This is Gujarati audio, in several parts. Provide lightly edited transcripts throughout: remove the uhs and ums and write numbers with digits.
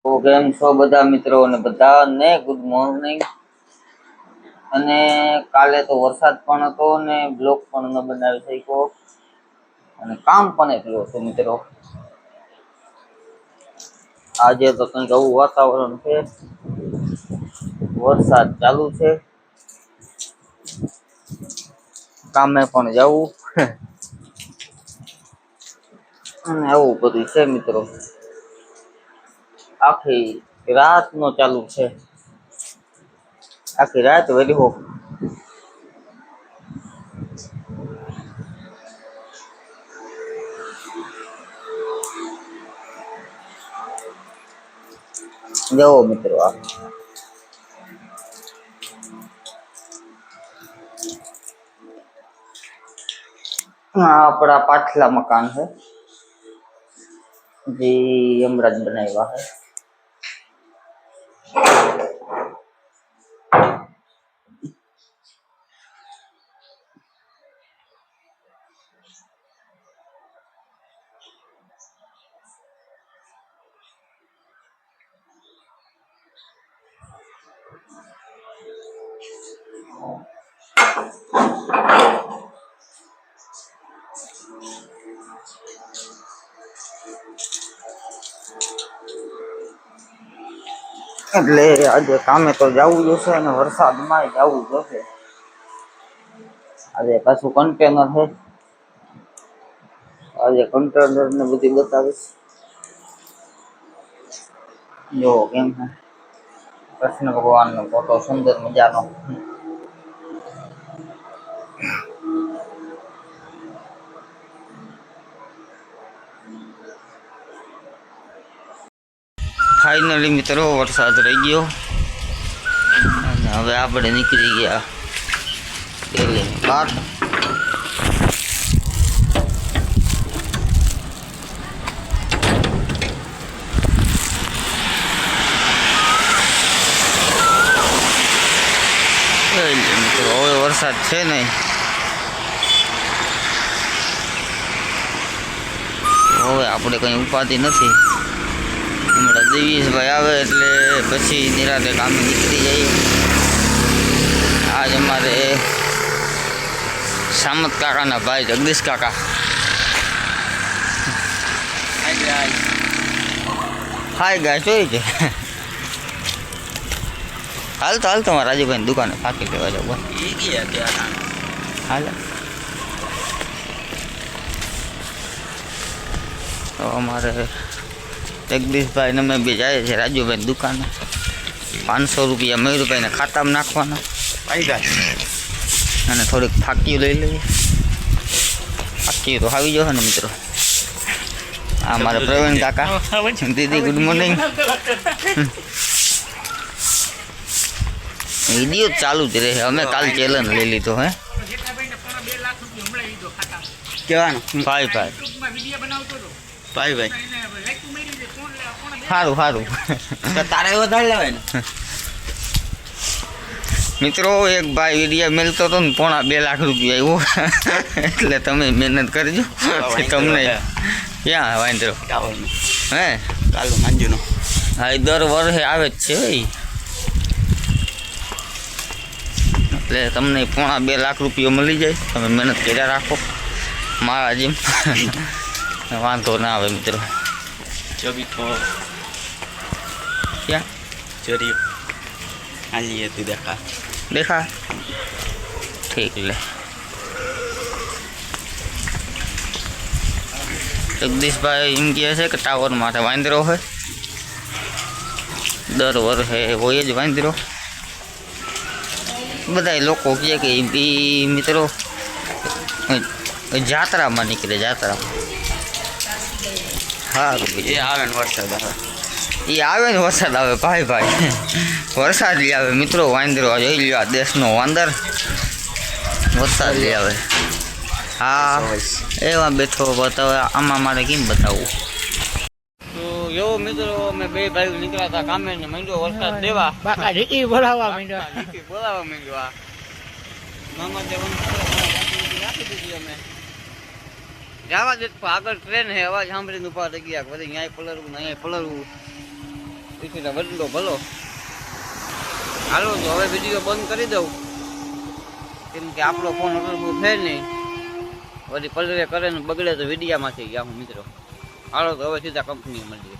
તો કેમ છો બધા મિત્રો અને બધાને ગુડ મોર્નિંગ। અને કાલે તો વરસાદ પણ હતો ને બ્લોગ પણ ન બનાવી શક્યો અને કામ પણ એટલું હતું મિત્રો। આજે તો કંઈક આવું વાતાવરણ છે, વરસાદ ચાલુ છે, કામે પણ જવું અને આવું બધું છે મિત્રો। આખી રાત નો ચાલુ છે, આખી રાત વેલી હો। જવો મિત્રો આ આપણા પાછલા મકાન है જે यमराज बनाया है। એટલે આજે કામે તો જવું જોશે અને વરસાદમાં જવું જોશે। આજે પાછું કન્ટેનર છે, આજે કન્ટેનર ને બધી બતાવીશ। જો કેમ છે કૃષ્ણ ભગવાન નો ફોટો સુંદર મજાનો। ફાઇનલી મિત્રો વરસાદ રહી ગયો અને હવે આપણે નીકળી ગયા ડેલીની બહાર। મિત્રો હવે વરસાદ છે નહીં, હવે આપણે કઈ ઉપાધિ નથી। હમણાં દિવેશભાઈ આવે એટલે પછી નિરાતે કામે નીકળી જઈએ। આજ અમારે સામત કાકાના ભાઈ જગદીશ કાકા હાય ગાય જોઈ છે। હાલતો મારા રાજુભાઈ દુકાને ફાંકી લેવા જાવ હાલ। તો અમારે જગદીશભાઈ ને અમે બી જાય છે રાજુભાઈ દુકાને। 500 રૂપિયા મયુરભાઈને ખાતામાં નાખવાના અને થોડીક ફાંકીઓ લઈ લઈએ। ફાંકીઓ તો આવી જશે ને મિત્રો। આ મારા પ્રવીણ કાકા દીદી ગુડ મોર્નિંગ। વિડીયો ચાલુ જ રહે, અમે કાલ ચેલેન્જ લઈ લીધો હે કેવાનું ભાઈ સારું તારે વધારે લેવાય ને મિત્રો। એક ભાઈ વિડીયો મેલતો હતો ને 2.5 લાખ રૂપિયા આવ્યો એટલે તમે મહેનત કરજો તમને ક્યાં વાંધો હે કાલો માંજુનો હા એ દર વર્ષે આવે જ છે ભાઈ એટલે તમને 2.5 લાખ રૂપિયા મળી જાય, તમે મહેનત કર્યા રાખો મારા જેમ વાંધો ના આવે મિત્રો। क्या चोरी आलिए तू देखा ठीक ले। जगदीश भाई एम कहे છે કે ટાવર માટે વાંદરો है, દર વર્ષે હોય જ વાંદરો। બધા લોકો કહે કે મિત્રો જાત્રામાં નીકળે જાત્રામાં। હા એ આવે ને વરસાદ આવે એ આવે ને વરસાદ આવે ભાઈ વરસાદ લઈ આવે મિત્રો। વાંદરો જોઈ લ્યો આ દેશનો વાંદર વરસાદ લઈ આવે। હા એવા બેઠો બતાવે, આમાં મારે કેમ બતાવવું। તો એવો મિત્રો અમે બે ભાઈ નીકળ્યા હતા કામે ને માંડ્યો વરસાદ દેવા બોલાવવા માંડ્યો। મામા દેવાનું રાખી દીધી અમે જવા દે, આગળ ટ્રેન હે, અવાજ સાંભળીને ઉભા થઈ ગયા, પછી અહીંયા પલળવું ને અહીંયા પલળવું। ટિફિન બદલો ભલો. હાલો તો હવે વિડીયો બંધ કરી દઉં, કેમ કે આપણો ફોન અગર છે નહીં, વળી પલરે કરે ને બગડે તો વિડીયામાંથી ગયા હું મિત્રો. હાલો તો હવે સીધા કંપની મળીએ.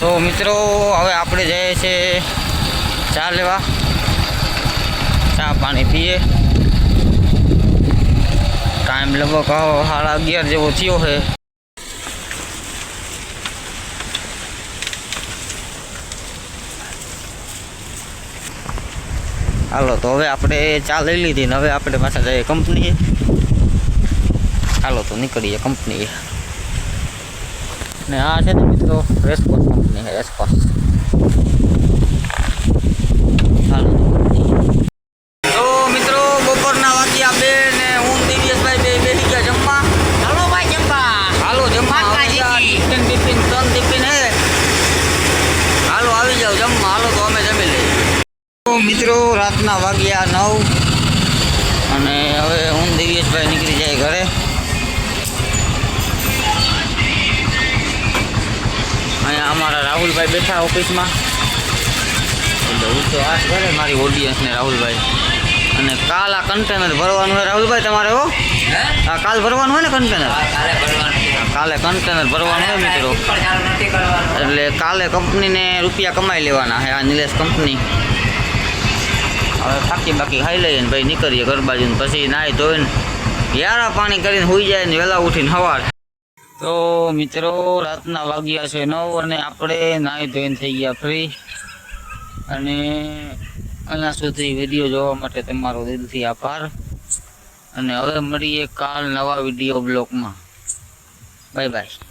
તો મિત્રો હવે આપણે જઈએ છીએ ચા લેવા, ચા પાણી પીએ. ટાઈમ લગભગ 11:30 જેવો થયો છે. હાલો તો હવે આપણે ચા લઈ લીધી ને હવે આપણે પાછા જઈએ કંપનીએ. હાલો તો નીકળીએ કંપનીએ. ને આ છે ને મિત્રો રેસકોર્સ કંપની છે, રેસકોર્સ. તો મિત્રો બપોરના વાગ્યા 2 ને હું દિવ્યેશભાઈ બે બેસી ગયા જમવા. હાલો ભાઈ જમવા. હાલો જમવા ટિફિન 3 ટિફિન હે. હાલો આવી જાઓ જમવા. હાલો તો અમે જમી લઈએ. તો મિત્રો રાતના વાગ્યા 9 અને હવે હું દિવ્યેશભાઈ નીકળી જાય ઘરે. અહીંયા અમારા રાહુલભાઈ બેઠા ઓફિસમાં. એટલે હું તો આશ કરે મારી ઓડિયન્સને રાહુલભાઈ. અને કાલ આ કન્ટેનર ભરવાનું હોય રાહુલભાઈ તમારે. હો આ કાલ ભરવાનું હોય ને કન્ટેનર. કાલે કન્ટેનર ભરવાનું હોય મિત્રો. એટલે કાલે કંપનીને રૂપિયા કમાઈ લેવાના છે આ નિલેશ કંપની. હવે થાકી બાકી ખાઈ લઈએ ને ભાઈ નીકળીએ ઘર બાજુ. પછી નાહી ધોઈને યારા પાણી કરીને સૂઈ જાય ને વહેલા ઉઠીને સવાર. તો મિત્રો રાતના વાગ્યા છે 9 અને આપણે નાહી ધોઈને થઈ ગયા ફ્રી. અને અહીંયા સુધી વિડીયો જોવા માટે તમારો દિલથી આભાર. અને હવે મળીએ કાલ નવા વિડીયો બ્લોગમાં. Bye bye.